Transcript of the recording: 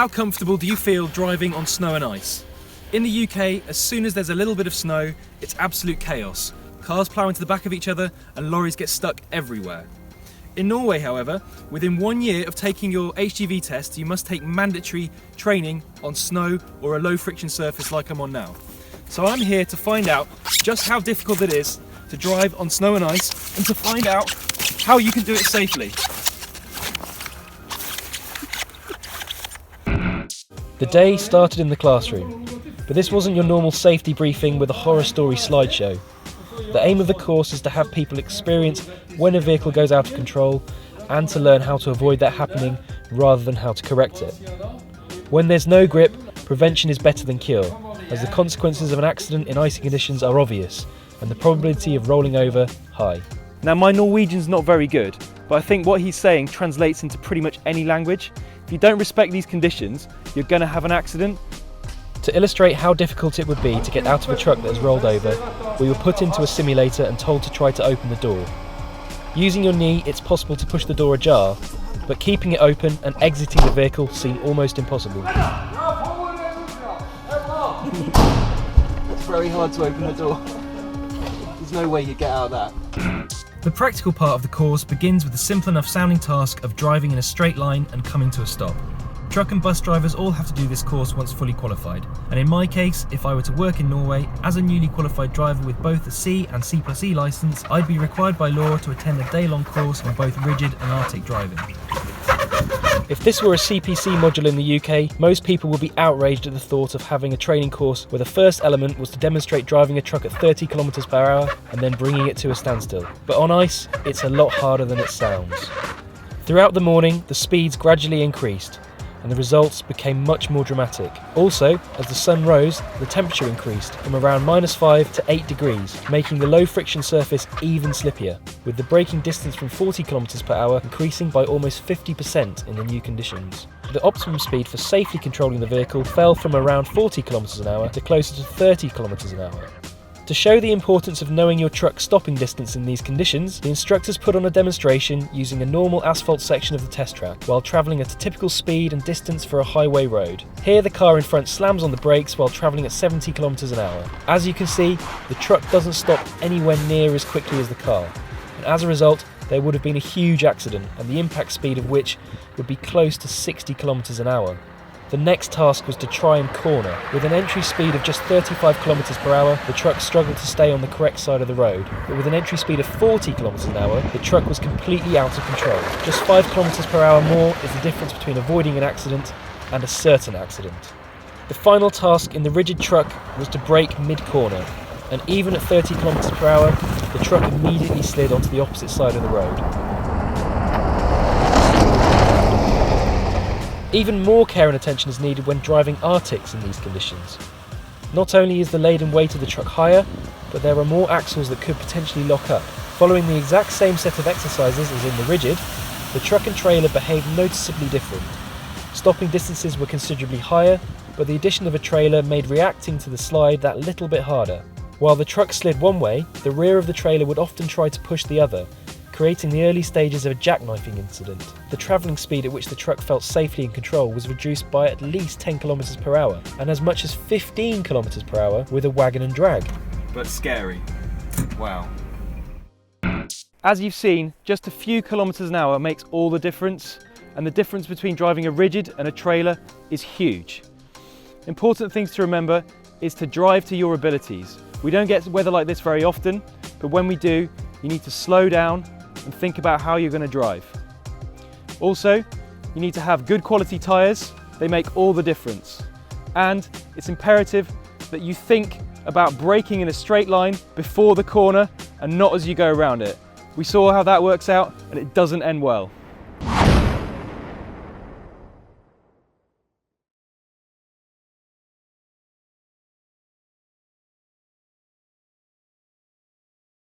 How comfortable do you feel driving on snow and ice? In the UK, as soon as there's a little bit of snow, it's absolute chaos. Cars plough into the back of each other and lorries get stuck everywhere. In Norway, however, within 1 year of taking your HGV test, you must take mandatory training on snow or a low friction surface like I'm on now. So I'm here to find out just how difficult it is to drive on snow and ice and to find out how you can do it safely. The day started in the classroom, but this wasn't your normal safety briefing with a horror story slideshow. The aim of the course is to have people experience when a vehicle goes out of control and to learn how to avoid that happening rather than how to correct it. When there's no grip, prevention is better than cure, as the consequences of an accident in icy conditions are obvious and the probability of rolling over high. Now, my Norwegian's not very good, but I think what he's saying translates into pretty much any language. If you don't respect these conditions, you're going to have an accident. To illustrate how difficult it would be to get out of a truck that has rolled over, we were put into a simulator and told to try to open the door. Using your knee, it's possible to push the door ajar, but keeping it open and exiting the vehicle seemed almost impossible. It's very hard to open the door. There's no way you get out of that. The practical part of the course begins with the simple enough sounding task of driving in a straight line and coming to a stop. Truck and bus drivers all have to do this course once fully qualified, and in my case, if I were to work in Norway as a newly qualified driver with both a C and C+E licence, I'd be required by law to attend a day-long course on both rigid and Arctic driving. If this were a CPC module in the UK, most people would be outraged at the thought of having a training course where the first element was to demonstrate driving a truck at 30 km per hour and then bringing it to a standstill. But on ice, it's a lot harder than it sounds. Throughout the morning, the speeds gradually increased, and the results became much more dramatic. Also, as the sun rose, the temperature increased from around -5 to 8 degrees, making the low friction surface even slippier, with the braking distance from 40 km per hour increasing by almost 50% in the new conditions. The optimum speed for safely controlling the vehicle fell from around 40 km an hour to closer to 30 km an hour. To show the importance of knowing your truck's stopping distance in these conditions, the instructors put on a demonstration using a normal asphalt section of the test track while travelling at a typical speed and distance for a highway road. Here the car in front slams on the brakes while travelling at 70 km an hour. As you can see, the truck doesn't stop anywhere near as quickly as the car, and as a result there would have been a huge accident, and the impact speed of which would be close to 60 km an hour. The next task was to try and corner. With an entry speed of just 35 km per hour, the truck struggled to stay on the correct side of the road. But with an entry speed of 40 km an hour, the truck was completely out of control. Just 5 km per hour more is the difference between avoiding an accident and a certain accident. The final task in the rigid truck was to brake mid-corner, and even at 30 km per hour, the truck immediately slid onto the opposite side of the road. Even more care and attention is needed when driving Arctics in these conditions. Not only is the laden weight of the truck higher, but there are more axles that could potentially lock up. Following the exact same set of exercises as in the rigid, the truck and trailer behaved noticeably different. Stopping distances were considerably higher, but the addition of a trailer made reacting to the slide that little bit harder. While the truck slid one way, the rear of the trailer would often try to push the other, creating the early stages of a jackknifing incident. The travelling speed at which the truck felt safely in control was reduced by at least 10 km per hour, and as much as 15 km per hour with a wagon and drag. But scary. Wow. As you've seen, just a few kilometres an hour makes all the difference, and the difference between driving a rigid and a trailer is huge. Important things to remember is to drive to your abilities. We don't get weather like this very often, but when we do, you need to slow down and think about how you're going to drive. Also, you need to have good quality tyres. They make all the difference. And it's imperative that you think about braking in a straight line before the corner and not as you go around it. We saw how that works out, and it doesn't end well.